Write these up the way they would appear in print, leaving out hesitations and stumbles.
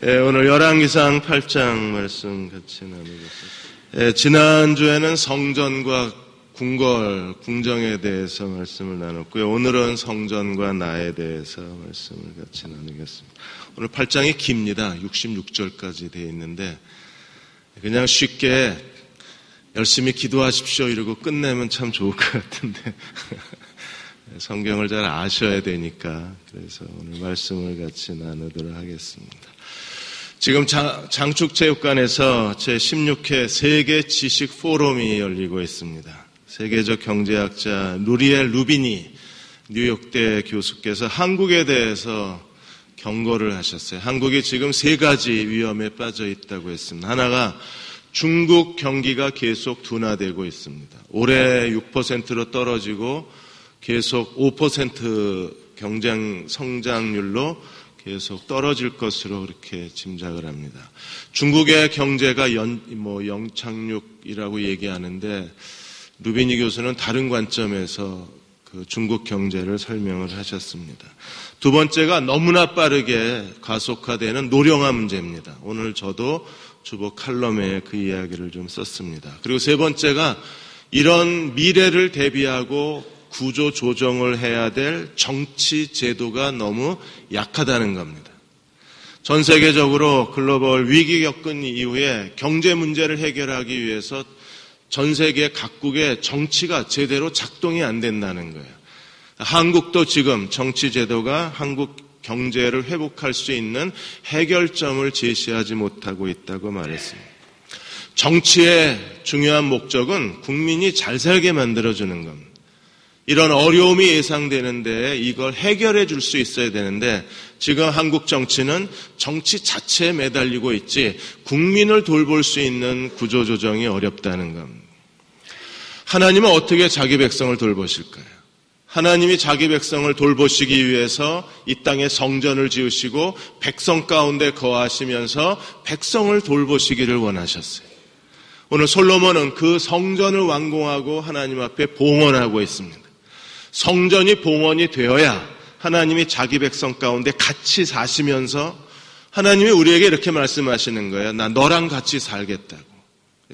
오늘 열왕기상 8장 말씀 같이 나누겠습니다. 지난주에는 성전과 궁궐, 궁정에 대해서 말씀을 나눴고요. 오늘은 성전과 나에 대해서 말씀을 같이 나누겠습니다. 오늘 8장이 깁니다. 66절까지 되어 있는데 그냥 쉽게 열심히 기도하십시오 이러고 끝내면 참 좋을 것 같은데 성경을 잘 아셔야 되니까 그래서 오늘 말씀을 같이 나누도록 하겠습니다. 지금 장축체육관에서 제16회 세계 지식 포럼이 열리고 있습니다. 세계적 경제학자 루리엘 루비니 뉴욕대 교수께서 한국에 대해서 경고를 하셨어요. 한국이 지금 세 가지 위험에 빠져 있다고 했습니다. 하나가 중국 경기가 계속 둔화되고 있습니다. 올해 6%로 떨어지고 계속 5% 경쟁 성장률로 계속 떨어질 것으로 그렇게 짐작을 합니다. 중국의 경제가 영착륙이라고 얘기하는데 루비니 교수는 다른 관점에서 그 중국 경제를 설명을 하셨습니다. 두 번째가 너무나 빠르게 가속화되는 노령화 문제입니다. 오늘 저도 주보 칼럼에 그 이야기를 좀 썼습니다. 그리고 세 번째가 이런 미래를 대비하고 구조 조정을 해야 될 정치 제도가 너무 약하다는 겁니다. 전 세계적으로 글로벌 위기 겪은 이후에 경제 문제를 해결하기 위해서 전 세계 각국의 정치가 제대로 작동이 안 된다는 거예요. 한국도 지금 정치 제도가 한국 경제를 회복할 수 있는 해결점을 제시하지 못하고 있다고 말했습니다. 정치의 중요한 목적은 국민이 잘 살게 만들어주는 겁니다. 이런 어려움이 예상되는데 이걸 해결해 줄 수 있어야 되는데 지금 한국 정치는 정치 자체에 매달리고 있지 국민을 돌볼 수 있는 구조조정이 어렵다는 겁니다. 하나님은 어떻게 자기 백성을 돌보실까요? 하나님이 자기 백성을 돌보시기 위해서 이 땅에 성전을 지으시고 백성 가운데 거하시면서 백성을 돌보시기를 원하셨어요. 오늘 솔로몬은 그 성전을 완공하고 하나님 앞에 봉헌하고 있습니다. 성전이 봉헌이 되어야 하나님이 자기 백성 가운데 같이 사시면서 하나님이 우리에게 이렇게 말씀하시는 거예요. 나 너랑 같이 살겠다고.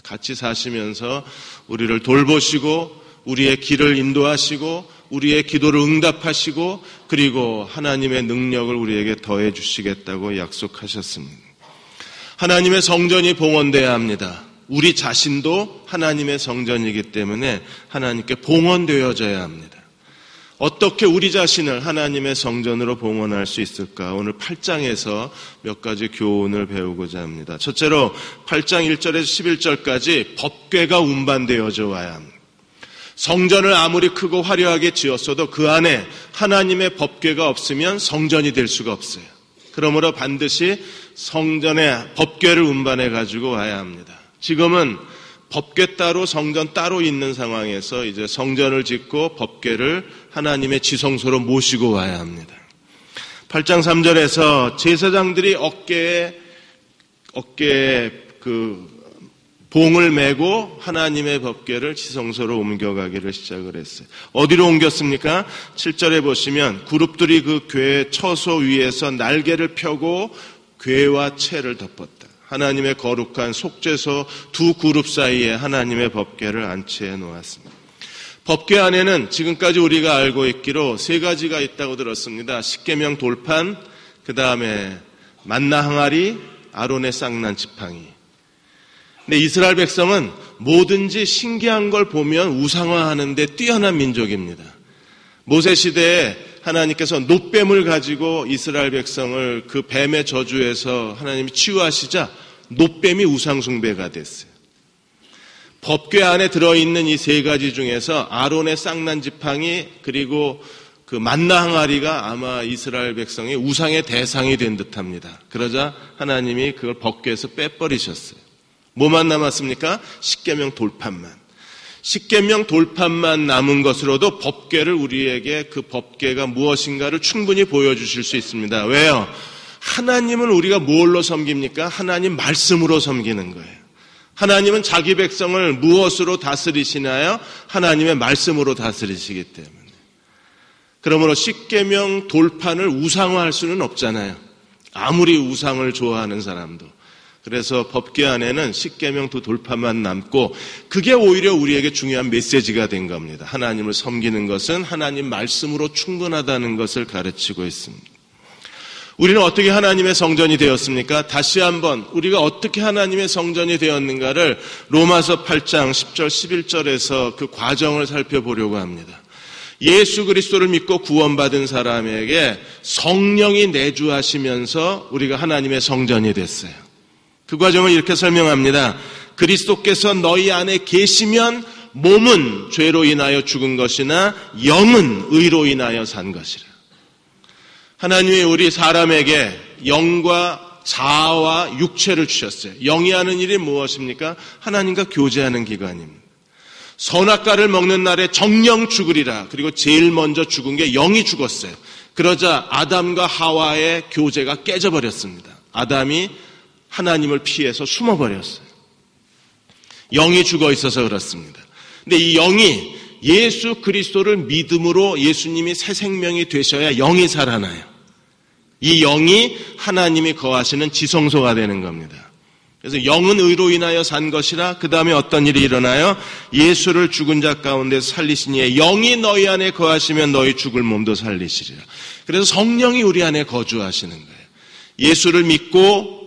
같이 사시면서 우리를 돌보시고 우리의 길을 인도하시고 우리의 기도를 응답하시고 그리고 하나님의 능력을 우리에게 더해 주시겠다고 약속하셨습니다. 하나님의 성전이 봉헌돼야 합니다. 우리 자신도 하나님의 성전이기 때문에 하나님께 봉헌되어져야 합니다. 어떻게 우리 자신을 하나님의 성전으로 봉헌할 수 있을까? 오늘 8장에서 몇 가지 교훈을 배우고자 합니다. 첫째로 8장 1절에서 11절까지 법궤가 운반되어져 와야 합니다. 성전을 아무리 크고 화려하게 지었어도 그 안에 하나님의 법궤가 없으면 성전이 될 수가 없어요. 그러므로 반드시 성전에 법궤를 운반해 가지고 와야 합니다. 지금은 법궤 따로 성전 따로 있는 상황에서 이제 성전을 짓고 법궤를 하나님의 지성소로 모시고 와야 합니다. 8장 3절에서 제사장들이 어깨에 그 봉을 메고 하나님의 법궤를 지성소로 옮겨가기를 시작을 했어요. 어디로 옮겼습니까? 7절에 보시면 그룹들이 그 궤 처소 위에서 날개를 펴고 궤와 채를 덮었다. 하나님의 거룩한 속죄소 두 그룹 사이에 하나님의 법궤를 안치해 놓았습니다. 법궤 안에는 지금까지 우리가 알고 있기로 세 가지가 있다고 들었습니다. 십계명 돌판, 그 다음에 만나 항아리, 아론의 쌍난 지팡이. 근데 이스라엘 백성은 뭐든지 신기한 걸 보면 우상화하는 데 뛰어난 민족입니다. 모세 시대에 하나님께서 놋뱀을 가지고 이스라엘 백성을 그 뱀의 저주에서 하나님이 치유하시자 놋뱀이 우상숭배가 됐어요. 법궤 안에 들어있는 이 세 가지 중에서 아론의 쌍난 지팡이 그리고 그 만나 항아리가 아마 이스라엘 백성의 우상의 대상이 된 듯합니다. 그러자 하나님이 그걸 법궤에서 빼버리셨어요. 뭐만 남았습니까? 십계명 돌판만. 십계명 돌판만 남은 것으로도 법궤를 우리에게 그 법궤가 무엇인가를 충분히 보여주실 수 있습니다. 왜요? 하나님은 우리가 뭘로 섬깁니까? 하나님 말씀으로 섬기는 거예요. 하나님은 자기 백성을 무엇으로 다스리시나요? 하나님의 말씀으로 다스리시기 때문에. 그러므로 십계명 돌판을 우상화할 수는 없잖아요. 아무리 우상을 좋아하는 사람도. 그래서 법궤 안에는 십계명도 돌파만 남고 그게 오히려 우리에게 중요한 메시지가 된 겁니다. 하나님을 섬기는 것은 하나님 말씀으로 충분하다는 것을 가르치고 있습니다. 우리는 어떻게 하나님의 성전이 되었습니까? 다시 한번 우리가 어떻게 하나님의 성전이 되었는가를 로마서 8장 10절 11절에서 그 과정을 살펴보려고 합니다. 예수 그리스도를 믿고 구원받은 사람에게 성령이 내주하시면서 우리가 하나님의 성전이 됐어요. 그 과정을 이렇게 설명합니다. 그리스도께서 너희 안에 계시면 몸은 죄로 인하여 죽은 것이나 영은 의로 인하여 산 것이라. 하나님이 우리 사람에게 영과 자아와 육체를 주셨어요. 영이 하는 일이 무엇입니까? 하나님과 교제하는 기관입니다. 선악과를 먹는 날에 정령 죽으리라. 그리고 제일 먼저 죽은 게 영이 죽었어요. 그러자 아담과 하와의 교제가 깨져버렸습니다. 아담이 하나님을 피해서 숨어버렸어요. 영이 죽어 있어서 그렇습니다. 근데 이 영이 예수 그리스도를 믿음으로 예수님이 새 생명이 되셔야 영이 살아나요. 이 영이 하나님이 거하시는 지성소가 되는 겁니다. 그래서 영은 의로 인하여 산 것이라. 그 다음에 어떤 일이 일어나요? 예수를 죽은 자 가운데 살리시니 영이 너희 안에 거하시면 너희 죽을 몸도 살리시리라. 그래서 성령이 우리 안에 거주하시는 거예요. 예수를 믿고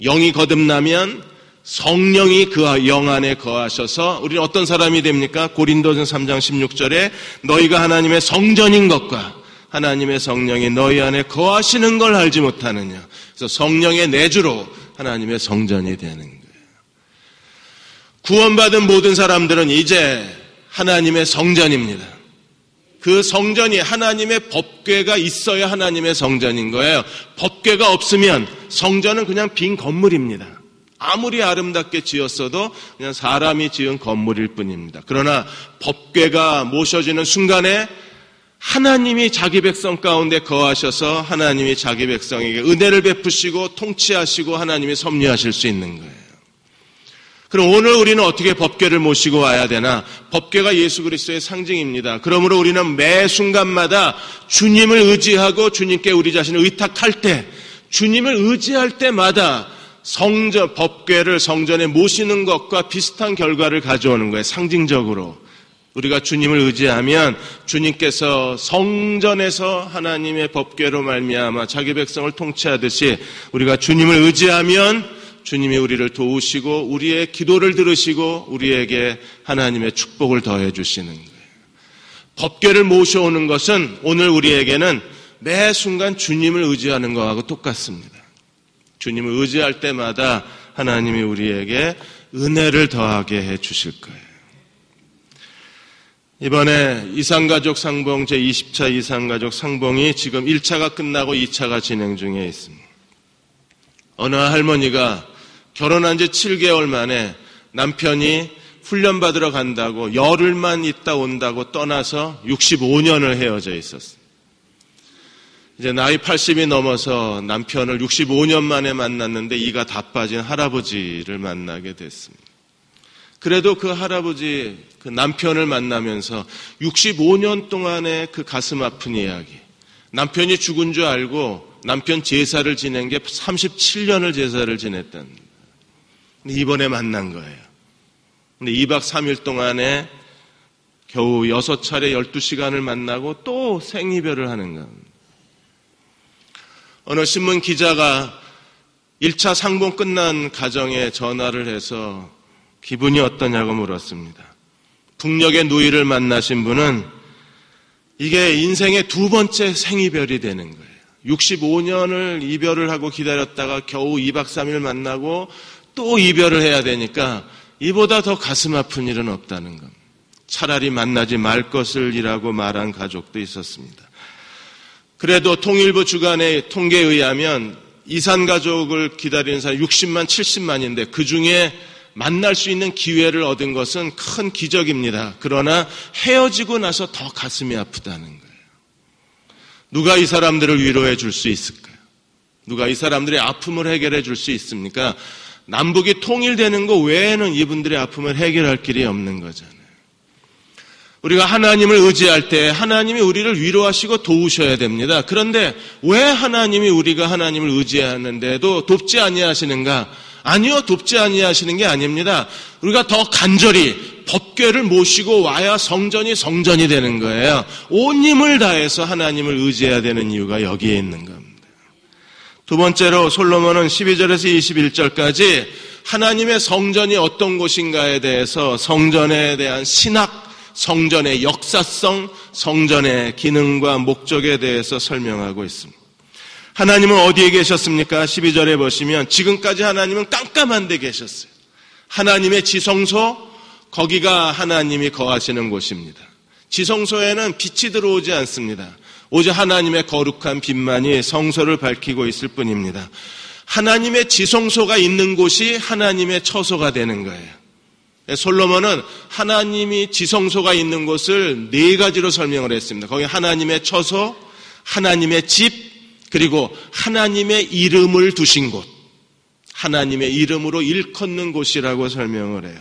영이 거듭나면 성령이 그 영 안에 거하셔서 우리는 어떤 사람이 됩니까? 고린도전 3장 16절에 너희가 하나님의 성전인 것과 하나님의 성령이 너희 안에 거하시는 걸 알지 못하느냐. 그래서 성령의 내주로 하나님의 성전이 되는 거예요. 구원받은 모든 사람들은 이제 하나님의 성전입니다. 그 성전이 하나님의 법궤가 있어야 하나님의 성전인 거예요. 법궤가 없으면 성전은 그냥 빈 건물입니다. 아무리 아름답게 지었어도 그냥 사람이 지은 건물일 뿐입니다. 그러나 법궤가 모셔지는 순간에 하나님이 자기 백성 가운데 거하셔서 하나님이 자기 백성에게 은혜를 베푸시고 통치하시고 하나님이 섭리하실 수 있는 거예요. 그럼 오늘 우리는 어떻게 법궤를 모시고 와야 되나? 법궤가 예수 그리스도의 상징입니다. 그러므로 우리는 매 순간마다 주님을 의지하고 주님께 우리 자신을 의탁할 때, 주님을 의지할 때마다 성전, 법궤를 성전에 모시는 것과 비슷한 결과를 가져오는 거예요. 상징적으로. 우리가 주님을 의지하면 주님께서 성전에서 하나님의 법궤로 말미암아 자기 백성을 통치하듯이 우리가 주님을 의지하면 주님이 우리를 도우시고 우리의 기도를 들으시고 우리에게 하나님의 축복을 더해 주시는 거예요. 법궤를 모셔오는 것은 오늘 우리에게는 매 순간 주님을 의지하는 것하고 똑같습니다. 주님을 의지할 때마다 하나님이 우리에게 은혜를 더하게 해 주실 거예요. 이번에 이산가족 상봉 제20차 이산가족 상봉이 지금 1차가 끝나고 2차가 진행 중에 있습니다. 어느 할머니가 결혼한 지 7개월 만에 남편이 훈련받으러 간다고 열흘만 있다 온다고 떠나서 65년을 헤어져 있었어요. 이제 나이 80이 넘어서 남편을 65년 만에 만났는데 이가 다 빠진 할아버지를 만나게 됐습니다. 그래도 그 할아버지, 그 남편을 만나면서 65년 동안의 그 가슴 아픈 이야기, 남편이 죽은 줄 알고 남편 제사를 지낸 게 37년을 제사를 지냈다는 근데 이번에 만난 거예요. 근데 2박 3일 동안에 겨우 6차례 12시간을 만나고 또 생이별을 하는 겁니다. 어느 신문 기자가 1차 상봉 끝난 가정에 전화를 해서 기분이 어떠냐고 물었습니다. 북녘의 누이를 만나신 분은 이게 인생의 두 번째 생이별이 되는 거예요. 65년을 이별을 하고 기다렸다가 겨우 2박 3일 만나고 또 이별을 해야 되니까 이보다 더 가슴 아픈 일은 없다는 겁니다. 차라리 만나지 말 것을이라고 말한 가족도 있었습니다. 그래도 통일부 주간의 통계에 의하면 이산가족을 기다리는 사람이 60만, 70만인데 그중에 만날 수 있는 기회를 얻은 것은 큰 기적입니다. 그러나 헤어지고 나서 더 가슴이 아프다는 거예요. 누가 이 사람들을 위로해 줄 수 있을까요? 누가 이 사람들의 아픔을 해결해 줄 수 있습니까? 남북이 통일되는 것 외에는 이분들의 아픔을 해결할 길이 없는 거잖아요. 우리가 하나님을 의지할 때 하나님이 우리를 위로하시고 도우셔야 됩니다. 그런데 왜 하나님이 우리가 하나님을 의지하는데도 돕지 아니하시는가? 아니요, 돕지 아니하시는 게 아닙니다. 우리가 더 간절히 법궤를 모시고 와야 성전이 되는 거예요. 온 힘을 다해서 하나님을 의지해야 되는 이유가 여기에 있는 겁니다. 두 번째로 솔로몬은 12절에서 21절까지 하나님의 성전이 어떤 곳인가에 대해서 성전에 대한 신학, 성전의 역사성, 성전의 기능과 목적에 대해서 설명하고 있습니다. 하나님은 어디에 계셨습니까? 12절에 보시면 지금까지 하나님은 깜깜한 데 계셨어요. 하나님의 지성소, 거기가 하나님이 거하시는 곳입니다. 지성소에는 빛이 들어오지 않습니다. 오직 하나님의 거룩한 빛만이 성소를 밝히고 있을 뿐입니다. 하나님의 지성소가 있는 곳이 하나님의 처소가 되는 거예요. 솔로몬은 하나님이 지성소가 있는 곳을 네 가지로 설명을 했습니다. 거기 하나님의 처소, 하나님의 집, 그리고 하나님의 이름을 두신 곳, 하나님의 이름으로 일컫는 곳이라고 설명을 해요.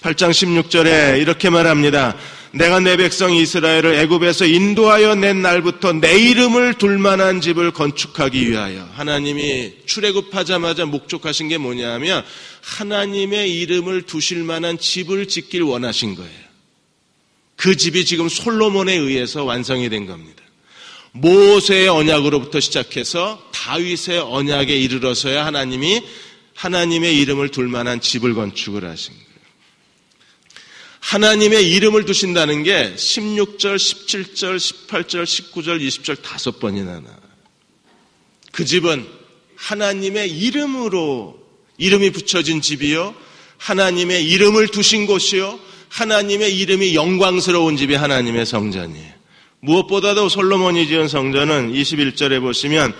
8장 16절에 이렇게 말합니다. 내가 내 백성 이스라엘을 애굽에서 인도하여 낸 날부터 내 이름을 둘 만한 집을 건축하기 위하여. 하나님이 출애굽하자마자 목적하신 게 뭐냐 하면 하나님의 이름을 두실 만한 집을 짓길 원하신 거예요. 그 집이 지금 솔로몬에 의해서 완성이 된 겁니다. 모세의 언약으로부터 시작해서 다윗의 언약에 이르러서야 하나님이 하나님의 이름을 둘 만한 집을 건축을 하신 거예요. 하나님의 이름을 두신다는 게 16절, 17절, 18절, 19절, 20절 5번이나 나와요. 그 집은 하나님의 이름으로 이름이 붙여진 집이요, 하나님의 이름을 두신 곳이요, 하나님의 이름이 영광스러운 집이 하나님의 성전이에요. 무엇보다도 솔로몬이 지은 성전은 21절에 보시면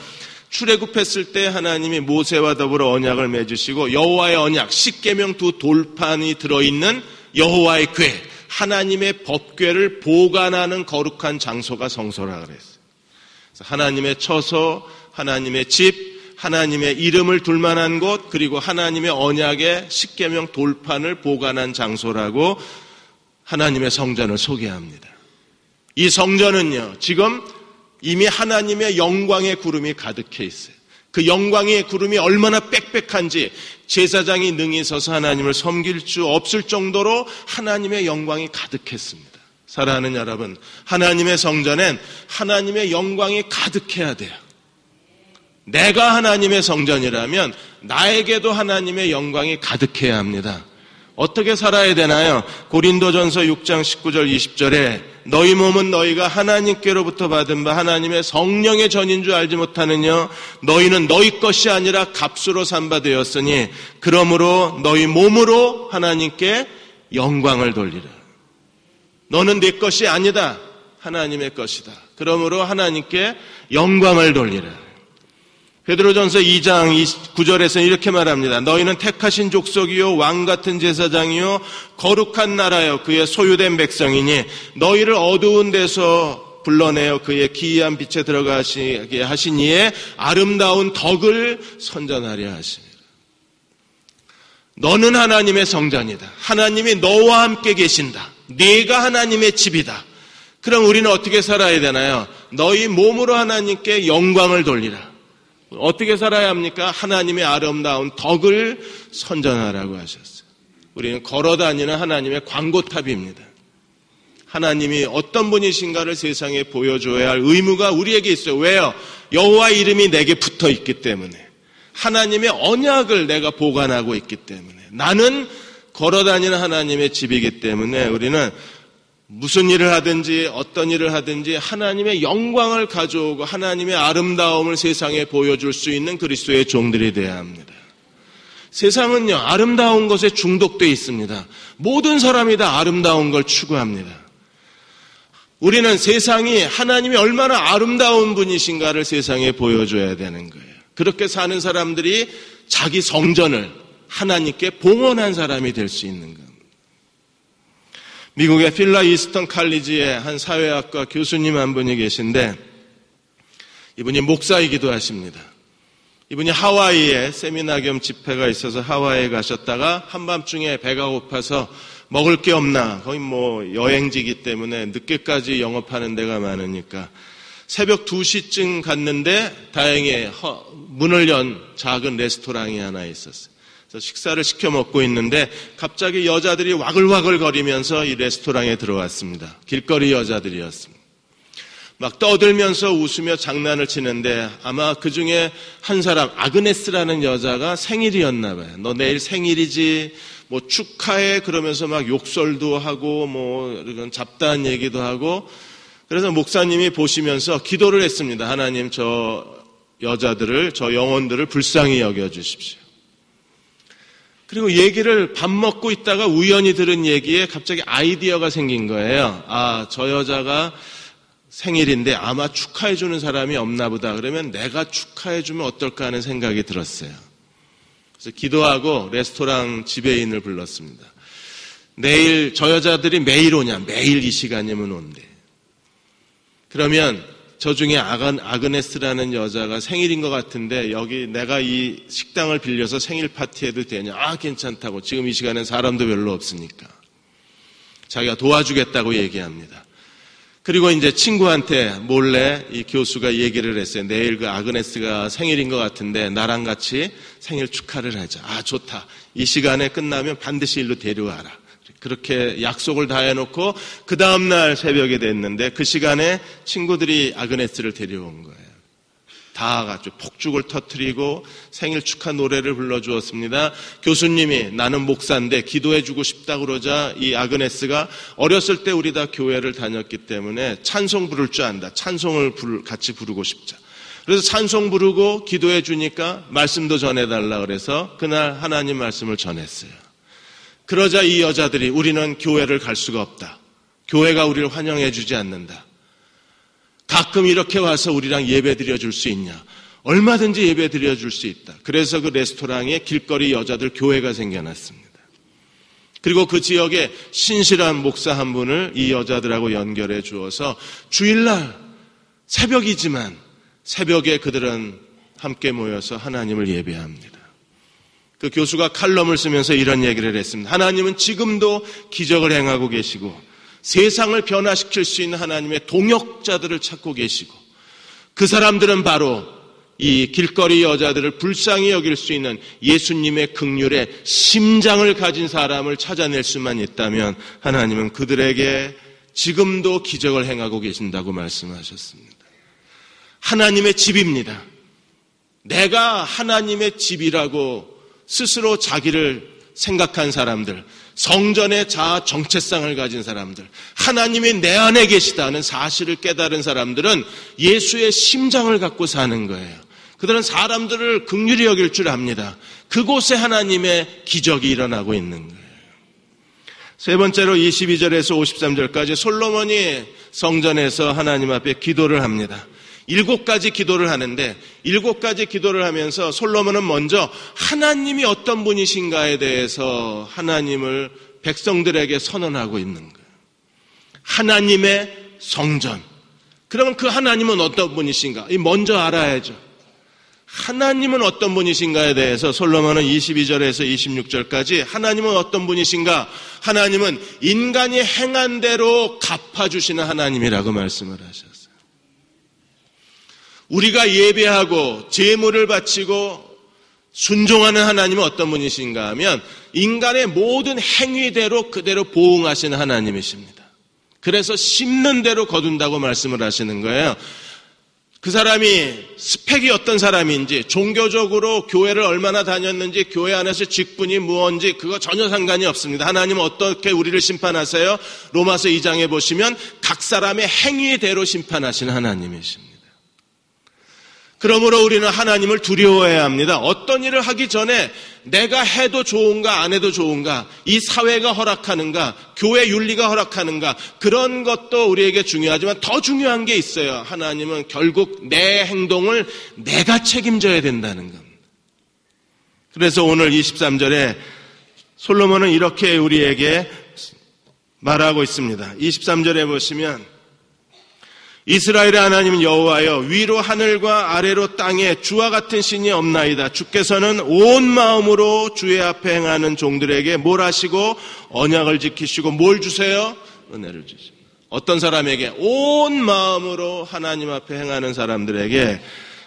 출애굽했을 때 하나님이 모세와 더불어 언약을 맺으시고 여호와의 언약, 십계명 두 돌판이 들어있는 여호와의 궤, 하나님의 법궤를 보관하는 거룩한 장소가 성소라 그랬어요. 그래서 하나님의 처소, 하나님의 집, 하나님의 이름을 둘 만한 곳, 그리고 하나님의 언약의 십계명 돌판을 보관한 장소라고 하나님의 성전을 소개합니다. 이 성전은요, 지금 이미 하나님의 영광의 구름이 가득해 있어요. 그 영광의 구름이 얼마나 빽빽한지 제사장이 능히 서서 하나님을 섬길 수 없을 정도로 하나님의 영광이 가득했습니다. 사랑하는 여러분, 하나님의 성전엔 하나님의 영광이 가득해야 돼요. 내가 하나님의 성전이라면 나에게도 하나님의 영광이 가득해야 합니다. 어떻게 살아야 되나요? 고린도전서 6장 19절 20절에 너희 몸은 너희가 하나님께로부터 받은 바 하나님의 성령의 전인 줄 알지 못하느냐? 너희는 너희 것이 아니라 값으로 산 바 되었으니 그러므로 너희 몸으로 하나님께 영광을 돌리라. 너는 네 것이 아니다. 하나님의 것이다. 그러므로 하나님께 영광을 돌리라. 베드로전서 2장 9절에서는 이렇게 말합니다. 너희는 택하신 족속이요 왕같은 제사장이요 거룩한 나라요 그의 소유된 백성이니 너희를 어두운 데서 불러내어 그의 기이한 빛에 들어가시게 하신 이의 아름다운 덕을 선전하려 하십니다. 너는 하나님의 성전이다. 하나님이 너와 함께 계신다. 네가 하나님의 집이다. 그럼 우리는 어떻게 살아야 되나요? 너희 몸으로 하나님께 영광을 돌리라. 어떻게 살아야 합니까? 하나님의 아름다운 덕을 선전하라고 하셨어요. 우리는 걸어다니는 하나님의 광고탑입니다. 하나님이 어떤 분이신가를 세상에 보여줘야 할 의무가 우리에게 있어요. 왜요? 여호와 이름이 내게 붙어 있기 때문에, 하나님의 언약을 내가 보관하고 있기 때문에, 나는 걸어다니는 하나님의 집이기 때문에 우리는 무슨 일을 하든지 어떤 일을 하든지 하나님의 영광을 가져오고 하나님의 아름다움을 세상에 보여줄 수 있는 그리스도의 종들이 되어야 합니다. 세상은요, 아름다운 것에 중독되어 있습니다. 모든 사람이 다 아름다운 걸 추구합니다. 우리는 세상이 하나님이 얼마나 아름다운 분이신가를 세상에 보여줘야 되는 거예요. 그렇게 사는 사람들이 자기 성전을 하나님께 봉헌한 사람이 될 수 있는 겁니다. 미국의 필라 이스턴 칼리지의 한 사회학과 교수님 한 분이 계신데 이분이 목사이기도 하십니다. 이분이 하와이에 세미나 겸 집회가 있어서 하와이에 가셨다가 한밤중에 배가 고파서 먹을 게 없나? 거기 여행지이기 때문에 늦게까지 영업하는 데가 많으니까 새벽 2시쯤 갔는데 다행히 문을 연 작은 레스토랑이 하나 있었어요. 그래서 식사를 시켜 먹고 있는데 갑자기 여자들이 와글와글 거리면서 이 레스토랑에 들어왔습니다. 길거리 여자들이었습니다. 막 떠들면서 웃으며 장난을 치는데 아마 그 중에 한 사람, 아그네스라는 여자가 생일이었나 봐요. 너 내일 생일이지, 축하해, 그러면서 막 욕설도 하고, 이런 잡다한 얘기도 하고, 그래서 목사님이 보시면서 기도를 했습니다. 하나님, 저 여자들을, 저 영혼들을 불쌍히 여겨주십시오. 그리고 얘기를 밥 먹고 있다가 우연히 들은 얘기에 갑자기 아이디어가 생긴 거예요. 저 여자가 생일인데 아마 축하해주는 사람이 없나 보다. 그러면 내가 축하해주면 어떨까 하는 생각이 들었어요. 그래서 기도하고 레스토랑 지배인을 불렀습니다. 내일 저 여자들이 매일 오냐? 매일 이 시간이면 온대. 그러면 저 중에 아그네스라는 여자가 생일인 것 같은데 여기 내가 이 식당을 빌려서 생일 파티해도 되냐? 괜찮다고. 지금 이 시간엔 사람도 별로 없으니까. 자기가 도와주겠다고 얘기합니다. 그리고 이제 친구한테 몰래 이 교수가 얘기를 했어요. 내일 그 아그네스가 생일인 것 같은데 나랑 같이 생일 축하를 하자. 좋다. 이 시간에 끝나면 반드시 일로 데려와라. 그렇게 약속을 다 해놓고 그 다음날 새벽에 됐는데 그 시간에 친구들이 아그네스를 데려온 거예요. 다 같이 폭죽을 터뜨리고 생일 축하 노래를 불러주었습니다. 교수님이 나는 목사인데 기도해주고 싶다 그러자 이 아그네스가 어렸을 때 우리 다 교회를 다녔기 때문에 찬송 부를 줄 안다. 찬송을 같이 부르고 싶자. 그래서 찬송 부르고 기도해주니까 말씀도 전해달라 그래서 그날 하나님 말씀을 전했어요. 그러자 이 여자들이 우리는 교회를 갈 수가 없다. 교회가 우리를 환영해주지 않는다. 가끔 이렇게 와서 우리랑 예배 드려줄 수 있냐? 얼마든지 예배 드려줄 수 있다. 그래서 그 레스토랑에 길거리 여자들 교회가 생겨났습니다. 그리고 그 지역에 신실한 목사 한 분을 이 여자들하고 연결해 주어서 주일날 새벽이지만 새벽에 그들은 함께 모여서 하나님을 예배합니다. 그 교수가 칼럼을 쓰면서 이런 얘기를 했습니다. 하나님은 지금도 기적을 행하고 계시고 세상을 변화시킬 수 있는 하나님의 동역자들을 찾고 계시고 그 사람들은 바로 이 길거리 여자들을 불쌍히 여길 수 있는 예수님의 긍휼의 심장을 가진 사람을 찾아낼 수만 있다면 하나님은 그들에게 지금도 기적을 행하고 계신다고 말씀하셨습니다. 하나님의 집입니다. 내가 하나님의 집이라고 스스로 자기를 생각한 사람들, 성전의 자아 정체성을 가진 사람들, 하나님이 내 안에 계시다는 사실을 깨달은 사람들은 예수의 심장을 갖고 사는 거예요. 그들은 사람들을 긍휼히 여길 줄 압니다. 그곳에 하나님의 기적이 일어나고 있는 거예요. 세 번째로 22절에서 53절까지 솔로몬이 성전에서 하나님 앞에 기도를 합니다. 7가지 기도를 하는데 7가지 기도를 하면서 솔로몬은 먼저 하나님이 어떤 분이신가에 대해서 하나님을 백성들에게 선언하고 있는 거예요. 하나님의 성전. 그러면 그 하나님은 어떤 분이신가? 먼저 알아야죠. 하나님은 어떤 분이신가에 대해서 솔로몬은 22절에서 26절까지 하나님은 어떤 분이신가? 하나님은 인간이 행한 대로 갚아주시는 하나님이라고 말씀을 하셨어요. 우리가 예배하고 제물을 바치고 순종하는 하나님은 어떤 분이신가 하면 인간의 모든 행위대로 그대로 보응하시는 하나님이십니다. 그래서 심는 대로 거둔다고 말씀을 하시는 거예요. 그 사람이 스펙이 어떤 사람인지, 종교적으로 교회를 얼마나 다녔는지, 교회 안에서 직분이 무언지 그거 전혀 상관이 없습니다. 하나님은 어떻게 우리를 심판하세요? 로마서 2장에 보시면 각 사람의 행위대로 심판하시는 하나님이십니다. 그러므로 우리는 하나님을 두려워해야 합니다. 어떤 일을 하기 전에 내가 해도 좋은가 안 해도 좋은가, 이 사회가 허락하는가, 교회 윤리가 허락하는가, 그런 것도 우리에게 중요하지만 더 중요한 게 있어요. 하나님은 결국 내 행동을 내가 책임져야 된다는 겁니다. 그래서 오늘 23절에 솔로몬은 이렇게 우리에게 말하고 있습니다. 23절에 보시면 이스라엘의 하나님 여호와여, 위로 하늘과 아래로 땅에 주와 같은 신이 없나이다. 주께서는 온 마음으로 주의 앞에 행하는 종들에게 뭘 하시고 언약을 지키시고 뭘 주세요? 은혜를 주십니다. 어떤 사람에게? 온 마음으로 하나님 앞에 행하는 사람들에게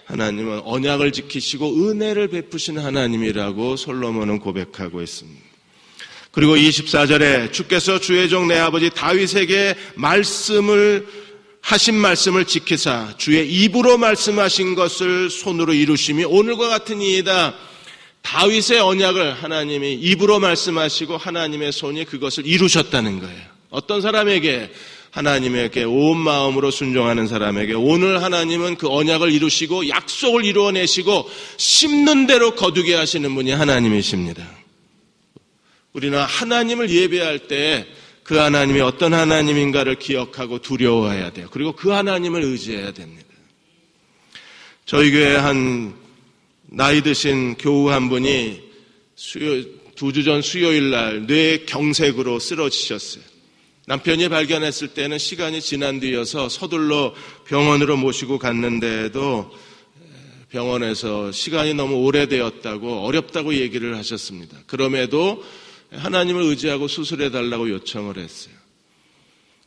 하나님은 언약을 지키시고 은혜를 베푸시는 하나님이라고 솔로몬은 고백하고 있습니다. 그리고 24절에 주께서 주의 종 내 아버지 다윗에게 하신 말씀을 지키사 주의 입으로 말씀하신 것을 손으로 이루심이 오늘과 같은 이이다. 다윗의 언약을 하나님이 입으로 말씀하시고 하나님의 손이 그것을 이루셨다는 거예요. 어떤 사람에게? 하나님에게 온 마음으로 순종하는 사람에게 오늘 하나님은 그 언약을 이루시고 약속을 이루어내시고 심는 대로 거두게 하시는 분이 하나님이십니다. 우리는 하나님을 예배할 때 그 하나님이 어떤 하나님인가를 기억하고 두려워해야 돼요. 그리고 그 하나님을 의지해야 됩니다. 저희 교회 한 나이 드신 교우 한 분이 2주 전 수요일 날 뇌경색으로 쓰러지셨어요. 남편이 발견했을 때는 시간이 지난 뒤여서 서둘러 병원으로 모시고 갔는데도 병원에서 시간이 너무 오래되었다고 어렵다고 얘기를 하셨습니다. 그럼에도 하나님을 의지하고 수술해달라고 요청을 했어요.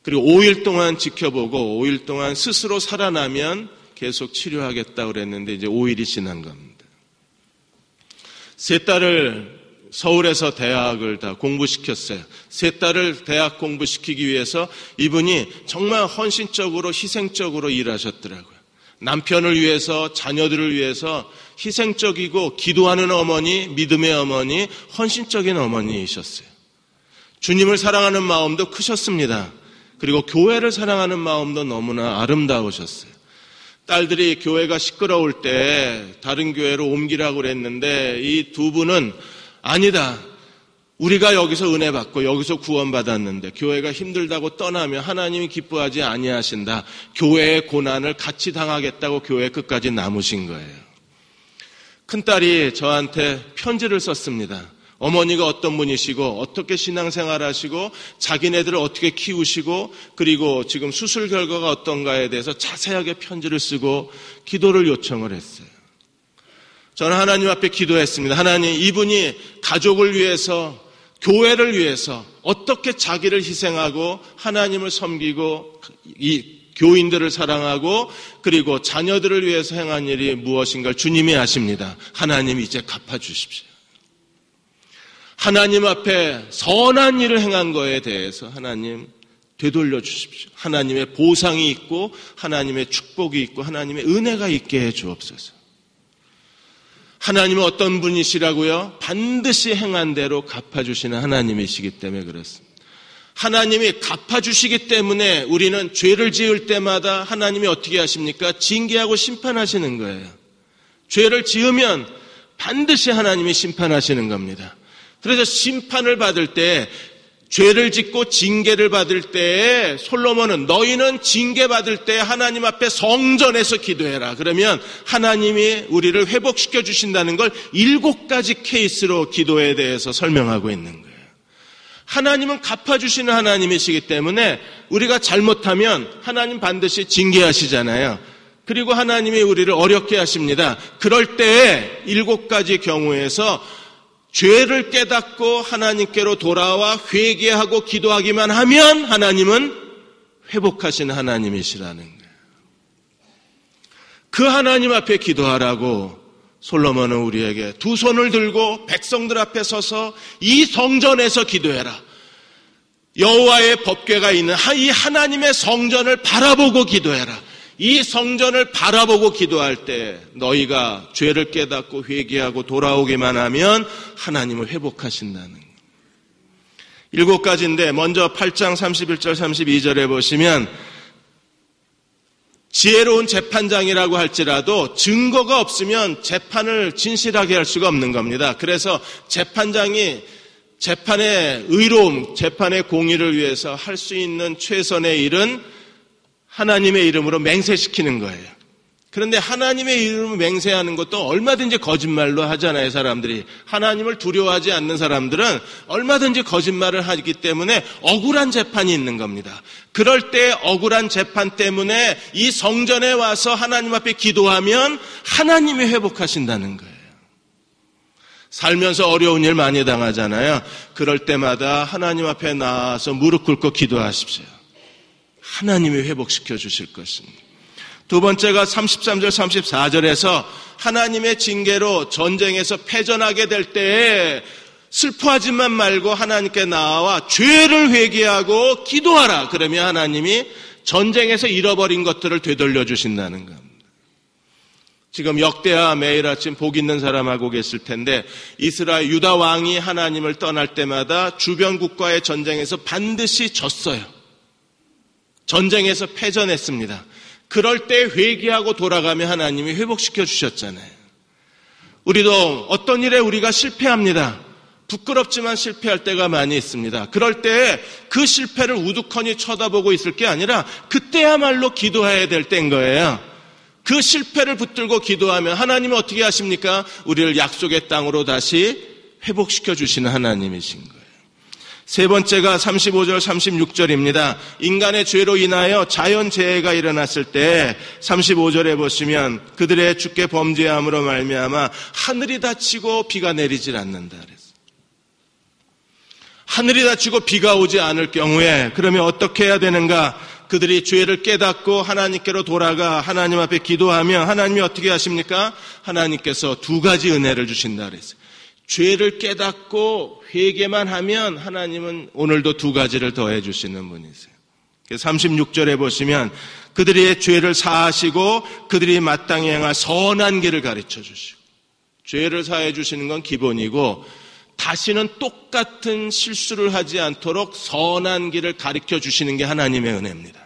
그리고 5일 동안 지켜보고 5일 동안 스스로 살아나면 계속 치료하겠다고 그랬는데 이제 5일이 지난 겁니다. 세 딸을 서울에서 대학을 다 공부시켰어요. 세 딸을 대학 공부시키기 위해서 이분이 정말 헌신적으로 희생적으로 일하셨더라고요. 남편을 위해서 자녀들을 위해서 희생적이고 기도하는 어머니, 믿음의 어머니, 헌신적인 어머니이셨어요. 주님을 사랑하는 마음도 크셨습니다. 그리고 교회를 사랑하는 마음도 너무나 아름다우셨어요. 딸들이 교회가 시끄러울 때 다른 교회로 옮기라고 그랬는데 이 두 분은 아니다. 우리가 여기서 은혜 받고 여기서 구원받았는데 교회가 힘들다고 떠나면 하나님이 기뻐하지 아니하신다. 교회의 고난을 같이 당하겠다고 교회 끝까지 남으신 거예요. 큰딸이 저한테 편지를 썼습니다. 어머니가 어떤 분이시고 어떻게 신앙생활 하시고 자기네들을 어떻게 키우시고 그리고 지금 수술 결과가 어떤가에 대해서 자세하게 편지를 쓰고 기도를 요청을 했어요. 저는 하나님 앞에 기도했습니다. 하나님, 이분이 가족을 위해서 교회를 위해서 어떻게 자기를 희생하고 하나님을 섬기고 이 교인들을 사랑하고 그리고 자녀들을 위해서 행한 일이 무엇인가 주님이 아십니다. 하나님 이제 갚아주십시오. 하나님 앞에 선한 일을 행한 거에 대해서 하나님 되돌려 주십시오. 하나님의 보상이 있고 하나님의 축복이 있고 하나님의 은혜가 있게 해 주옵소서. 하나님은 어떤 분이시라고요? 반드시 행한 대로 갚아주시는 하나님이시기 때문에 그렇습니다. 하나님이 갚아주시기 때문에 우리는 죄를 지을 때마다 하나님이 어떻게 하십니까? 징계하고 심판하시는 거예요. 죄를 지으면 반드시 하나님이 심판하시는 겁니다. 그래서 심판을 받을 때 죄를 짓고 징계를 받을 때에 솔로몬은 너희는 징계받을 때 하나님 앞에 성전에서 기도해라. 그러면 하나님이 우리를 회복시켜 주신다는 걸 7가지 케이스로 기도에 대해서 설명하고 있는 거예요. 하나님은 갚아주시는 하나님이시기 때문에 우리가 잘못하면 하나님 반드시 징계하시잖아요. 그리고 하나님이 우리를 어렵게 하십니다. 그럴 때에 7가지 경우에서 죄를 깨닫고 하나님께로 돌아와 회개하고 기도하기만 하면 하나님은 회복하시는 하나님이시라는 거예요. 그 하나님 앞에 기도하라고 솔로몬은 우리에게 두 손을 들고 백성들 앞에 서서 이 성전에서 기도해라. 여호와의 법궤가 있는 이 하나님의 성전을 바라보고 기도해라. 이 성전을 바라보고 기도할 때 너희가 죄를 깨닫고 회개하고 돌아오기만 하면 하나님을 회복하신다는 거예요. 7가지인데 먼저 8장 31절 32절에 보시면 지혜로운 재판장이라고 할지라도 증거가 없으면 재판을 진실하게 할 수가 없는 겁니다. 그래서 재판장이 재판의 의로움, 재판의 공의를 위해서 할 수 있는 최선의 일은 하나님의 이름으로 맹세시키는 거예요. 그런데 하나님의 이름을 맹세하는 것도 얼마든지 거짓말로 하잖아요, 사람들이. 하나님을 두려워하지 않는 사람들은 얼마든지 거짓말을 하기 때문에 억울한 재판이 있는 겁니다. 그럴 때 억울한 재판 때문에 이 성전에 와서 하나님 앞에 기도하면 하나님이 회복하신다는 거예요. 살면서 어려운 일 많이 당하잖아요. 그럴 때마다 하나님 앞에 나와서 무릎 꿇고 기도하십시오. 하나님이 회복시켜 주실 것입니다. 두 번째가 33절 34절에서 하나님의 징계로 전쟁에서 패전하게 될 때에 슬퍼하지만 말고 하나님께 나와 죄를 회개하고 기도하라. 그러면 하나님이 전쟁에서 잃어버린 것들을 되돌려 주신다는 겁니다. 지금 역대하 매일 아침 복 있는 사람 하고 계실 텐데 이스라엘 유다 왕이 하나님을 떠날 때마다 주변 국가의 전쟁에서 반드시 졌어요. 전쟁에서 패전했습니다. 그럴 때 회개하고 돌아가면 하나님이 회복시켜 주셨잖아요. 우리도 어떤 일에 우리가 실패합니다. 부끄럽지만 실패할 때가 많이 있습니다. 그럴 때 그 실패를 우두커니 쳐다보고 있을 게 아니라 그때야말로 기도해야 될 때인 거예요. 그 실패를 붙들고 기도하면 하나님은 어떻게 하십니까? 우리를 약속의 땅으로 다시 회복시켜 주시는 하나님이신 거예요. 세 번째가 35절 36절입니다. 인간의 죄로 인하여 자연재해가 일어났을 때 35절에 보시면 그들의 주께 범죄함으로 말미암아 하늘이 닫히고 비가 내리질 않는다 그랬어요. 하늘이 닫히고 비가 오지 않을 경우에 그러면 어떻게 해야 되는가? 그들이 죄를 깨닫고 하나님께로 돌아가 하나님 앞에 기도하면 하나님이 어떻게 하십니까? 하나님께서 두 가지 은혜를 주신다 그랬어요. 죄를 깨닫고 회개만 하면 하나님은 오늘도 두 가지를 더해 주시는 분이세요. 36절에 보시면 그들의 죄를 사하시고 그들이 마땅히 행할 선한 길을 가르쳐 주시고 죄를 사해 주시는 건 기본이고 다시는 똑같은 실수를 하지 않도록 선한 길을 가르쳐 주시는 게 하나님의 은혜입니다.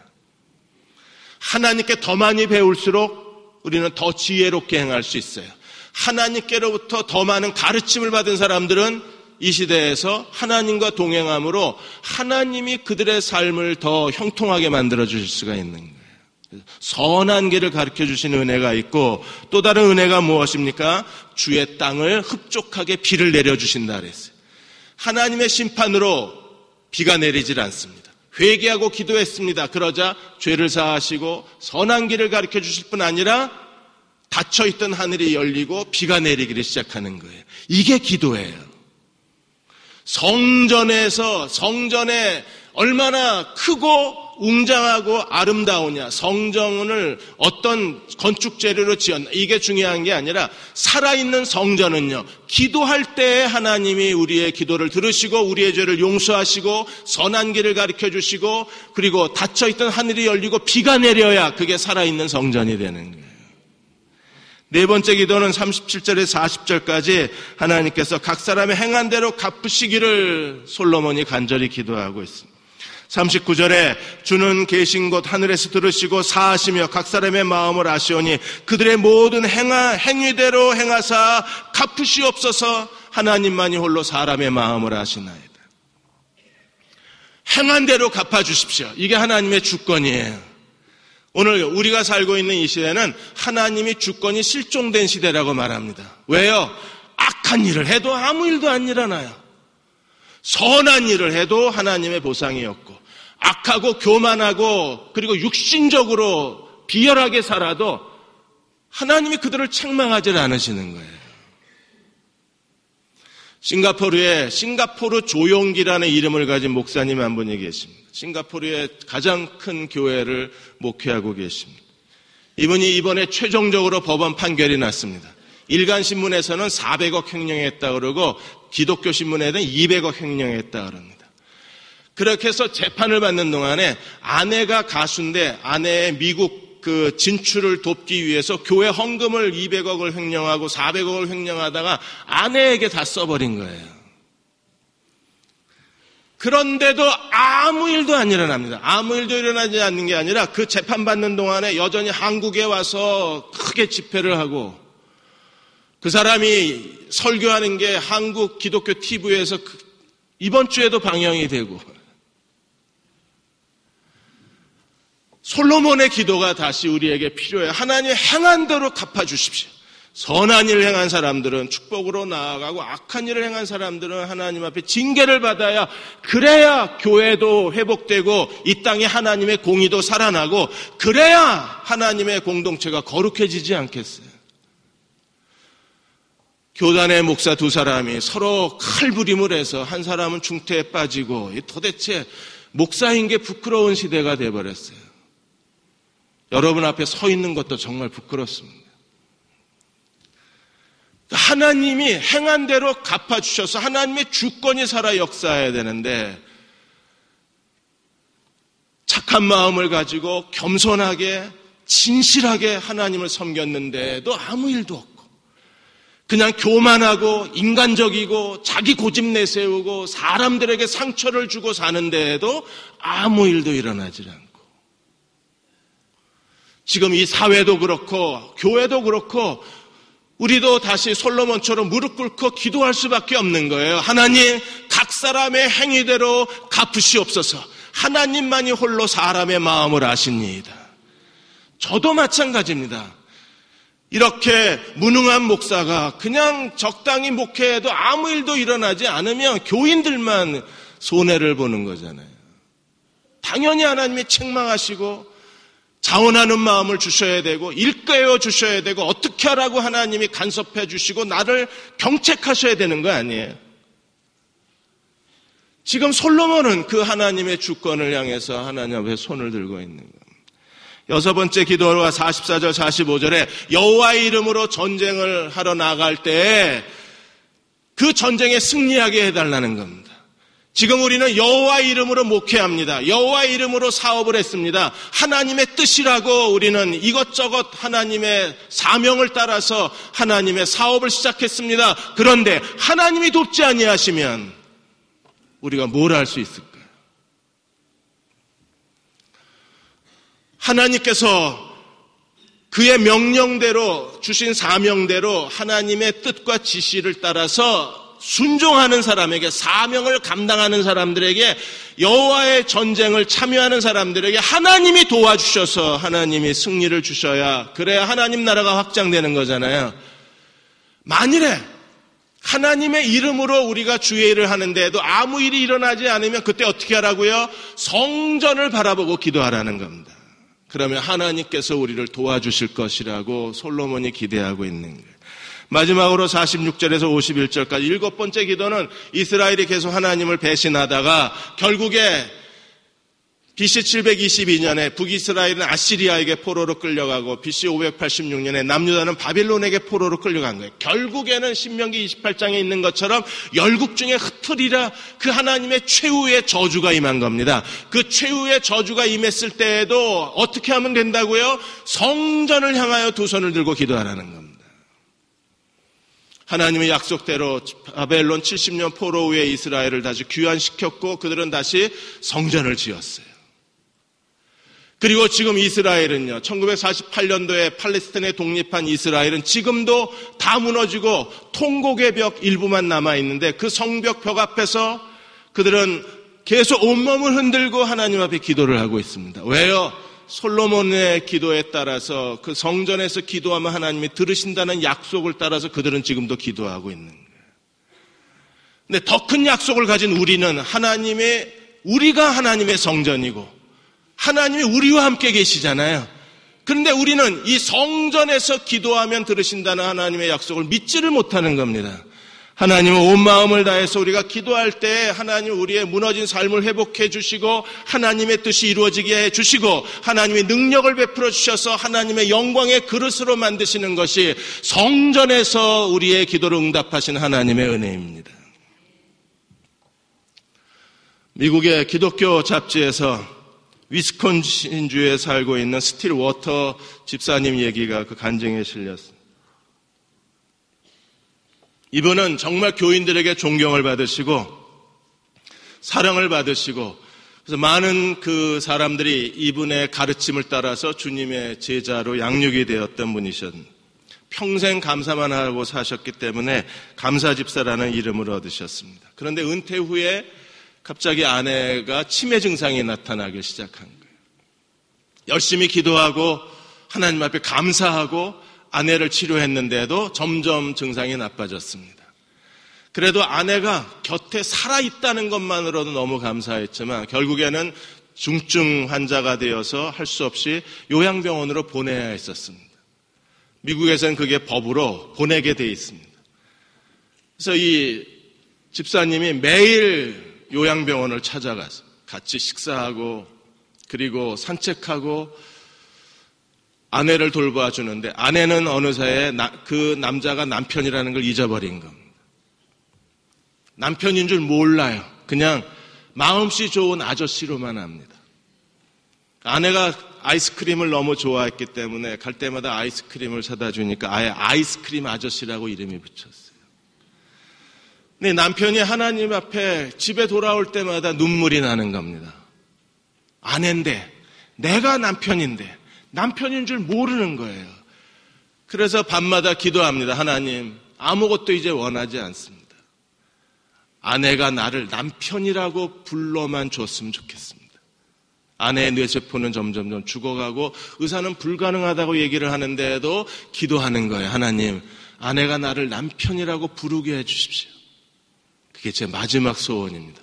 하나님께 더 많이 배울수록 우리는 더 지혜롭게 행할 수 있어요. 하나님께로부터 더 많은 가르침을 받은 사람들은 이 시대에서 하나님과 동행함으로 하나님이 그들의 삶을 더 형통하게 만들어 주실 수가 있는 거예요. 선한 길을 가르쳐 주시는 은혜가 있고 또 다른 은혜가 무엇입니까? 주의 땅을 흡족하게 비를 내려주신다 그랬어요. 하나님의 심판으로 비가 내리질 않습니다. 회개하고 기도했습니다. 그러자 죄를 사하시고 선한 길을 가르쳐 주실 뿐 아니라 닫혀있던 하늘이 열리고 비가 내리기를 시작하는 거예요. 이게 기도예요. 성전에 얼마나 크고 웅장하고 아름다우냐, 성전을 어떤 건축 재료로 지었나, 이게 중요한 게 아니라 살아있는 성전은요, 기도할 때 하나님이 우리의 기도를 들으시고 우리의 죄를 용서하시고 선한 길을 가르쳐 주시고 그리고 닫혀있던 하늘이 열리고 비가 내려야 그게 살아있는 성전이 되는 거예요. 네 번째 기도는 37절에서 40절까지 하나님께서 각 사람의 행한 대로 갚으시기를 솔로몬이 간절히 기도하고 있습니다. 39절에 주는 계신 곳 하늘에서 들으시고 사하시며 각 사람의 마음을 아시오니 그들의 모든 행위대로 행하사 갚으시옵소서. 하나님만이 홀로 사람의 마음을 아시나이다. 행한 대로 갚아주십시오. 이게 하나님의 주권이에요. 오늘 우리가 살고 있는 이 시대는 하나님이 주권이 실종된 시대라고 말합니다. 왜요? 악한 일을 해도 아무 일도 안 일어나요. 선한 일을 해도 하나님의 보상이 없고 악하고 교만하고 그리고 육신적으로 비열하게 살아도 하나님이 그들을 책망하지 않으시는 거예요. 싱가포르에 싱가포르 조용기라는 이름을 가진 목사님 한 분이 계십니다. 싱가포르의 가장 큰 교회를 목회하고 계십니다. 이분이 이번에 최종적으로 법원 판결이 났습니다. 일간신문에서는 400억 횡령했다 그러고 기독교 신문에는 200억 횡령했다 그럽니다. 그렇게 해서 재판을 받는 동안에 아내가 가수인데 아내의 미국 그 진출을 돕기 위해서 교회 헌금을 200억을 횡령하고 400억을 횡령하다가 아내에게 다 써버린 거예요. 그런데도 아무 일도 안 일어납니다. 아무 일도 일어나지 않는 게 아니라 그 재판받는 동안에 여전히 한국에 와서 크게 집회를 하고 그 사람이 설교하는 게 한국 기독교 TV에서 이번 주에도 방영이 되고 솔로몬의 기도가 다시 우리에게 필요해요. 하나님 행한 대로 갚아주십시오. 선한 일을 행한 사람들은 축복으로 나아가고 악한 일을 행한 사람들은 하나님 앞에 징계를 받아야, 그래야 교회도 회복되고 이 땅에 하나님의 공의도 살아나고, 그래야 하나님의 공동체가 거룩해지지 않겠어요. 교단의 목사 두 사람이 서로 칼부림을 해서 한 사람은 중태에 빠지고, 도대체 목사인 게 부끄러운 시대가 돼버렸어요. 여러분 앞에 서 있는 것도 정말 부끄럽습니다. 하나님이 행한 대로 갚아주셔서 하나님의 주권이 살아 역사해야 되는데, 착한 마음을 가지고 겸손하게 진실하게 하나님을 섬겼는데도 아무 일도 없고, 그냥 교만하고 인간적이고 자기 고집 내세우고 사람들에게 상처를 주고 사는데도 아무 일도 일어나지 않고, 지금 이 사회도 그렇고 교회도 그렇고 우리도 다시 솔로몬처럼 무릎 꿇고 기도할 수밖에 없는 거예요. 하나님, 각 사람의 행위대로 갚으시옵소서. 하나님만이 홀로 사람의 마음을 아십니다. 저도 마찬가지입니다. 이렇게 무능한 목사가 그냥 적당히 목회해도 아무 일도 일어나지 않으면 교인들만 손해를 보는 거잖아요. 당연히 하나님이 책망하시고 자원하는 마음을 주셔야 되고 일깨워 주셔야 되고 어떻게 하라고 하나님이 간섭해 주시고 나를 경책하셔야 되는 거 아니에요. 지금 솔로몬은 그 하나님의 주권을 향해서 하나님 앞에 손을 들고 있는 거예요. 여섯 번째 기도와 44절 45절에 여호와의 이름으로 전쟁을 하러 나갈 때 그 전쟁에 승리하게 해달라는 겁니다. 지금 우리는 여호와의 이름으로 목회합니다. 여호와의 이름으로 사업을 했습니다. 하나님의 뜻이라고 우리는 이것저것 하나님의 사명을 따라서 하나님의 사업을 시작했습니다. 그런데 하나님이 돕지 아니하시면 우리가 뭘 할 수 있을까요? 하나님께서 그의 명령대로 주신 사명대로 하나님의 뜻과 지시를 따라서 순종하는 사람에게, 사명을 감당하는 사람들에게, 여호와의 전쟁을 참여하는 사람들에게 하나님이 도와주셔서 하나님이 승리를 주셔야, 그래야 하나님 나라가 확장되는 거잖아요. 만일에 하나님의 이름으로 우리가 주의 일을 하는데도 아무 일이 일어나지 않으면 그때 어떻게 하라고요? 성전을 바라보고 기도하라는 겁니다. 그러면 하나님께서 우리를 도와주실 것이라고 솔로몬이 기대하고 있는 거예요. 마지막으로 46절에서 51절까지 일곱 번째 기도는 이스라엘이 계속 하나님을 배신하다가 결국에 BC 722년에 북이스라엘은 아시리아에게 포로로 끌려가고 BC 586년에 남유다는 바빌론에게 포로로 끌려간 거예요. 결국에는 신명기 28장에 있는 것처럼 열국 중에 흩으리라, 그 하나님의 최후의 저주가 임한 겁니다. 그 최후의 저주가 임했을 때에도 어떻게 하면 된다고요? 성전을 향하여 두 손을 들고 기도하라는 겁니다. 하나님의 약속대로 바벨론 70년 포로 후에 이스라엘을 다시 귀환시켰고 그들은 다시 성전을 지었어요. 그리고 지금 이스라엘은요, 1948년도에 팔레스타인에 독립한 이스라엘은 지금도 다 무너지고 통곡의 벽 일부만 남아있는데 그 성벽 벽 앞에서 그들은 계속 온몸을 흔들고 하나님 앞에 기도를 하고 있습니다. 왜요? 솔로몬의 기도에 따라서 그 성전에서 기도하면 하나님이 들으신다는 약속을 따라서 그들은 지금도 기도하고 있는 거예요. 근데 더 큰 약속을 가진 우리는 우리가 하나님의 성전이고 하나님이 우리와 함께 계시잖아요. 그런데 우리는 이 성전에서 기도하면 들으신다는 하나님의 약속을 믿지를 못하는 겁니다. 하나님은 온 마음을 다해서 우리가 기도할 때 하나님 우리의 무너진 삶을 회복해 주시고 하나님의 뜻이 이루어지게 해 주시고 하나님의 능력을 베풀어 주셔서 하나님의 영광의 그릇으로 만드시는 것이 성전에서 우리의 기도를 응답하신 하나님의 은혜입니다. 미국의 기독교 잡지에서 위스콘신주에 살고 있는 스틸 워터 집사님 얘기가 그 간증에 실렸습니다. 이분은 정말 교인들에게 존경을 받으시고 사랑을 받으시고 그래서 많은 그 사람들이 이분의 가르침을 따라서 주님의 제자로 양육이 되었던 분이셨는데 평생 감사만 하고 사셨기 때문에 감사집사라는 이름을 얻으셨습니다. 그런데 은퇴 후에 갑자기 아내가 치매 증상이 나타나기 시작한 거예요. 열심히 기도하고 하나님 앞에 감사하고 아내를 치료했는데도 점점 증상이 나빠졌습니다. 그래도 아내가 곁에 살아있다는 것만으로도 너무 감사했지만 결국에는 중증 환자가 되어서 할 수 없이 요양병원으로 보내야 했었습니다. 미국에서는 그게 법으로 보내게 돼 있습니다. 그래서 이 집사님이 매일 요양병원을 찾아가서 같이 식사하고 그리고 산책하고 아내를 돌봐주는데 아내는 어느 사이에 그 남자가 남편이라는 걸 잊어버린 겁니다. 남편인 줄 몰라요. 그냥 마음씨 좋은 아저씨로만 합니다. 아내가 아이스크림을 너무 좋아했기 때문에 갈 때마다 아이스크림을 사다 주니까 아예 아이스크림 아저씨라고 이름이 붙였어요. 근데 남편이 하나님 앞에 집에 돌아올 때마다 눈물이 나는 겁니다. 아내인데, 내가 남편인데, 남편인 줄 모르는 거예요. 그래서 밤마다 기도합니다. 하나님, 아무것도 이제 원하지 않습니다. 아내가 나를 남편이라고 불러만 줬으면 좋겠습니다. 아내의 뇌세포는 점점 죽어가고 의사는 불가능하다고 얘기를 하는데도 기도하는 거예요. 하나님, 아내가 나를 남편이라고 부르게 해주십시오. 그게 제 마지막 소원입니다.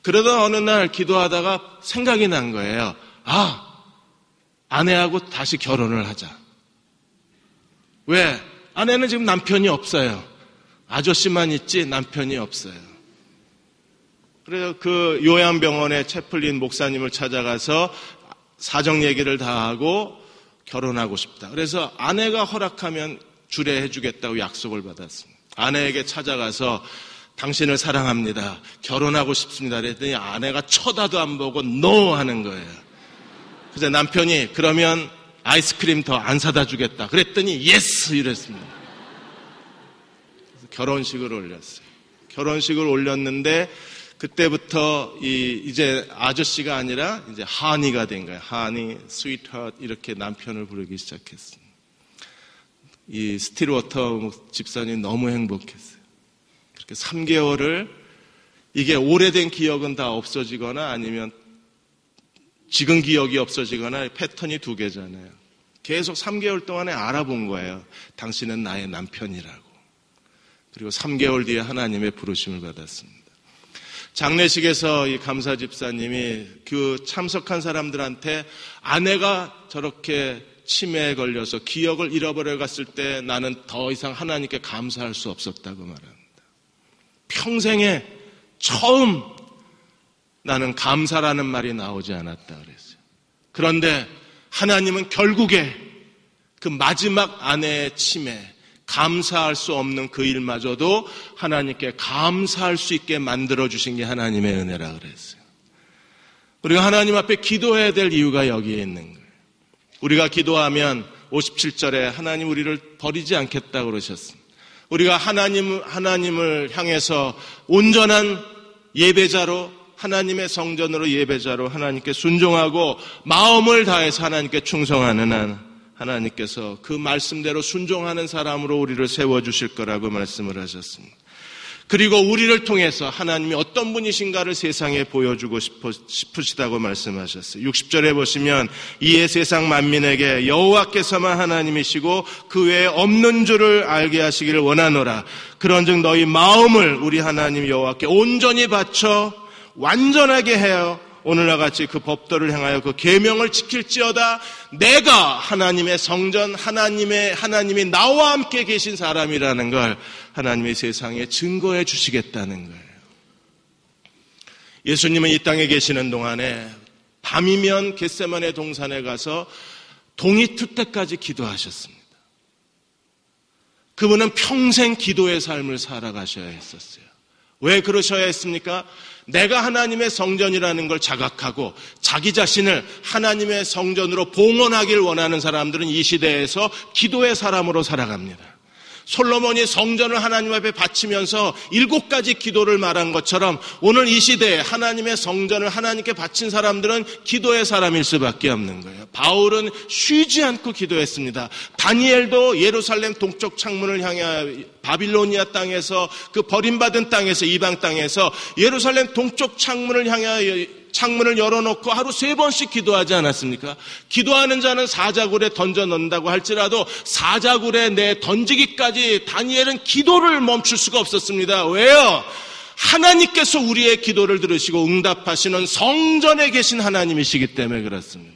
그러다 어느 날 기도하다가 생각이 난 거예요. 아내하고 다시 결혼을 하자. 왜? 아내는 지금 남편이 없어요. 아저씨만 있지 남편이 없어요. 그래서 그 요양병원의 채플린 목사님을 찾아가서 사정 얘기를 다 하고 결혼하고 싶다. 그래서 아내가 허락하면 주례해 주겠다고 약속을 받았습니다. 아내에게 찾아가서 당신을 사랑합니다. 결혼하고 싶습니다. 그랬더니 아내가 쳐다도 안 보고 NO 하는 거예요. 그래서 남편이 그러면 아이스크림 더 안 사다 주겠다. 그랬더니 예스 이랬습니다. 그래서 결혼식을 올렸어요. 결혼식을 올렸는데 그때부터 이제 아저씨가 아니라 이제 하니가 된 거예요. 하니, 스위트하트 이렇게 남편을 부르기 시작했습니다. 이 스틸워터 집사님 너무 행복했어요. 그렇게 3개월을 이게 오래된 기억은 다 없어지거나 아니면 지금 기억이 없어지거나 패턴이 2개잖아요. 계속 3개월 동안에 알아본 거예요. 당신은 나의 남편이라고. 그리고 3개월 뒤에 하나님의 부르심을 받았습니다. 장례식에서 이 감사 집사님이 그 참석한 사람들한테 아내가 저렇게 치매에 걸려서 기억을 잃어버려 갔을 때 나는 더 이상 하나님께 감사할 수 없었다고 말합니다. 평생에 처음 나는 감사라는 말이 나오지 않았다 그랬어요. 그런데 하나님은 결국에 그 마지막 아내의 치매, 감사할 수 없는 그 일마저도 하나님께 감사할 수 있게 만들어주신 게 하나님의 은혜라 그랬어요. 우리가 하나님 앞에 기도해야 될 이유가 여기에 있는 거예요. 우리가 기도하면 57절에 하나님 우리를 버리지 않겠다고 그러셨습니다. 우리가 하나님을 향해서 온전한 예배자로 하나님의 성전으로 예배자로 하나님께 순종하고 마음을 다해서 하나님께 충성하는 한 하나님께서 그 말씀대로 순종하는 사람으로 우리를 세워주실 거라고 말씀을 하셨습니다. 그리고 우리를 통해서 하나님이 어떤 분이신가를 세상에 보여주고 싶으시다고 말씀하셨어요. 60절에 보시면 이에 세상 만민에게 여호와께서만 하나님이시고 그 외에 없는 줄을 알게 하시기를 원하노라. 그런즉 너희 마음을 우리 하나님 여호와께 온전히 바쳐 완전하게 하여 오늘과 같이 그 법도를 향하여 그 계명을 지킬지어다. 내가 하나님의 성전, 하나님이 나와 함께 계신 사람이라는 걸 하나님이 세상에 증거해 주시겠다는 거예요. 예수님은 이 땅에 계시는 동안에 밤이면 겟세마네 동산에 가서 동이 틀 때까지 기도하셨습니다. 그분은 평생 기도의 삶을 살아가셔야 했었어요. 왜 그러셔야 했습니까? 내가 하나님의 성전이라는 걸 자각하고 자기 자신을 하나님의 성전으로 봉헌하길 원하는 사람들은 이 시대에서 기도의 사람으로 살아갑니다. 솔로몬이 성전을 하나님 앞에 바치면서 7가지 기도를 말한 것처럼 오늘 이 시대에 하나님의 성전을 하나님께 바친 사람들은 기도의 사람일 수밖에 없는 거예요. 바울은 쉬지 않고 기도했습니다. 다니엘도 예루살렘 동쪽 창문을 향하여 바빌로니아 땅에서 그 버림받은 땅에서 이방 땅에서 예루살렘 동쪽 창문을 향하여 창문을 열어놓고 하루 3번씩 기도하지 않았습니까? 기도하는 자는 사자굴에 던져 넣는다고 할지라도 사자굴에 내 던지기까지 다니엘은 기도를 멈출 수가 없었습니다. 왜요? 하나님께서 우리의 기도를 들으시고 응답하시는 성전에 계신 하나님이시기 때문에 그렇습니다.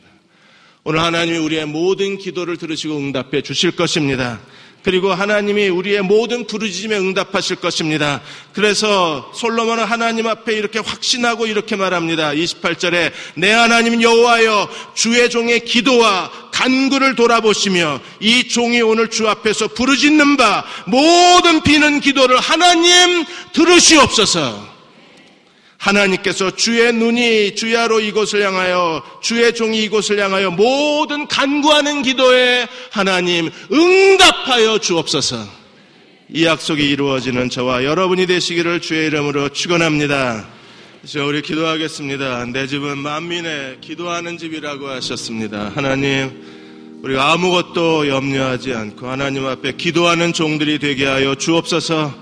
오늘 하나님이 우리의 모든 기도를 들으시고 응답해 주실 것입니다. 그리고 하나님이 우리의 모든 부르짖음에 응답하실 것입니다. 그래서 솔로몬은 하나님 앞에 이렇게 확신하고 이렇게 말합니다. 28절에 내 하나님 여호와여 주의 종의 기도와 간구를 돌아보시며 이 종이 오늘 주 앞에서 부르짖는 바 모든 비는 기도를 하나님 들으시옵소서. 하나님께서 주의 눈이 주야로 이곳을 향하여 주의 종이 이곳을 향하여 모든 간구하는 기도에 하나님 응답하여 주옵소서. 이 약속이 이루어지는 저와 여러분이 되시기를 주의 이름으로 축원합니다. 이제 우리 기도하겠습니다. 내 집은 만민의 기도하는 집이라고 하셨습니다. 하나님, 우리가 아무것도 염려하지 않고 하나님 앞에 기도하는 종들이 되게 하여 주옵소서.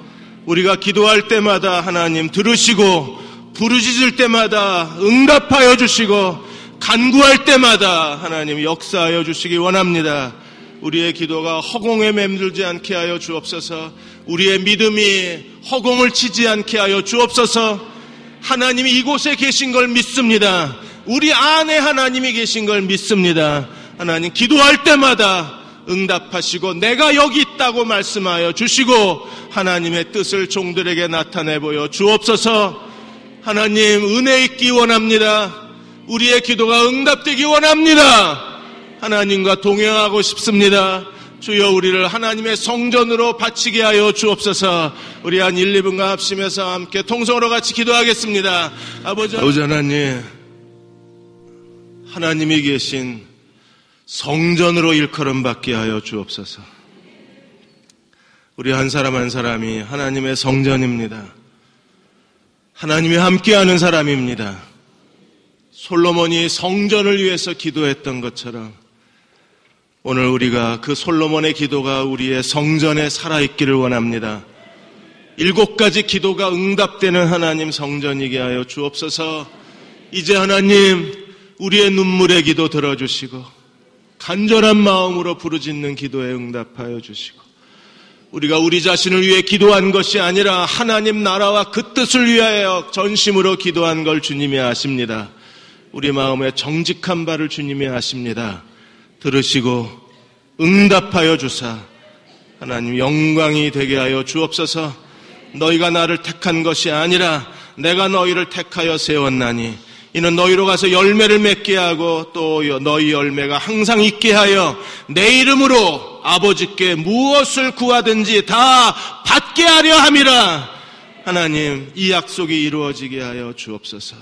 우리가 기도할 때마다 하나님 들으시고 부르짖을 때마다 응답하여 주시고 간구할 때마다 하나님 역사하여 주시기 원합니다. 우리의 기도가 허공에 맴돌지 않게 하여 주옵소서. 우리의 믿음이 허공을 치지 않게 하여 주옵소서. 하나님이 이곳에 계신 걸 믿습니다. 우리 안에 하나님이 계신 걸 믿습니다. 하나님 기도할 때마다 응답하시고 내가 여기 있다고 말씀하여 주시고 하나님의 뜻을 종들에게 나타내 보여 주옵소서. 하나님 은혜 있기 원합니다. 우리의 기도가 응답되기 원합니다. 하나님과 동행하고 싶습니다. 주여 우리를 하나님의 성전으로 바치게 하여 주옵소서. 우리 한 1, 2분간 합심해서 함께 통성으로 같이 기도하겠습니다. 아버지 하나님, 하나님이 계신 성전으로 일컬음 받게 하여 주옵소서. 우리 한 사람 한 사람이 하나님의 성전입니다. 하나님이 함께하는 사람입니다. 솔로몬이 성전을 위해서 기도했던 것처럼 오늘 우리가 그 솔로몬의 기도가 우리의 성전에 살아있기를 원합니다. 7가지 기도가 응답되는 하나님 성전이게 하여 주옵소서. 이제 하나님 우리의 눈물의 기도 들어주시고 간절한 마음으로 부르짖는 기도에 응답하여 주시고 우리가 우리 자신을 위해 기도한 것이 아니라 하나님 나라와 그 뜻을 위하여 전심으로 기도한 걸 주님이 아십니다. 우리 마음에 정직한 바를 주님이 아십니다. 들으시고 응답하여 주사 하나님 영광이 되게 하여 주옵소서. 너희가 나를 택한 것이 아니라 내가 너희를 택하여 세웠나니 이는 너희로 가서 열매를 맺게 하고 또 너희 열매가 항상 있게 하여 내 이름으로 아버지께 무엇을 구하든지 다 받게 하려 함이라. 하나님 이 약속이 이루어지게 하여 주옵소서.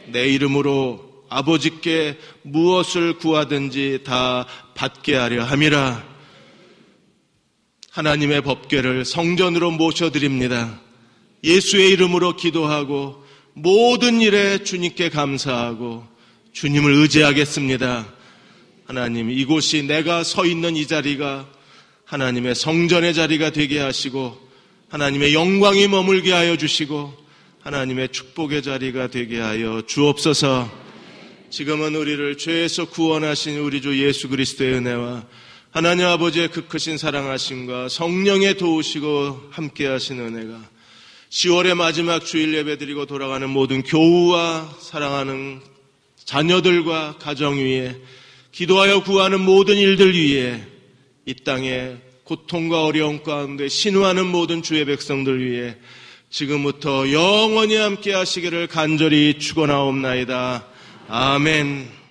내 이름으로 아버지께 무엇을 구하든지 다 받게 하려 함이라. 하나님의 법궤를 성전으로 모셔드립니다. 예수의 이름으로 기도하고 모든 일에 주님께 감사하고 주님을 의지하겠습니다. 하나님 이곳이 내가 서 있는 이 자리가 하나님의 성전의 자리가 되게 하시고 하나님의 영광이 머물게 하여 주시고 하나님의 축복의 자리가 되게 하여 주옵소서. 지금은 우리를 죄에서 구원하신 우리 주 예수 그리스도의 은혜와 하나님 아버지의 그 크신 사랑하심과 성령의 도우시고 함께하신 은혜가 10월의 마지막 주일 예배드리고 돌아가는 모든 교우와 사랑하는 자녀들과 가정 위에 기도하여 구하는 모든 일들 위에 이 땅에 고통과 어려움 가운데 신우하는 모든 주의 백성들 위해 지금부터 영원히 함께 하시기를 간절히 축원하옵나이다. 아멘.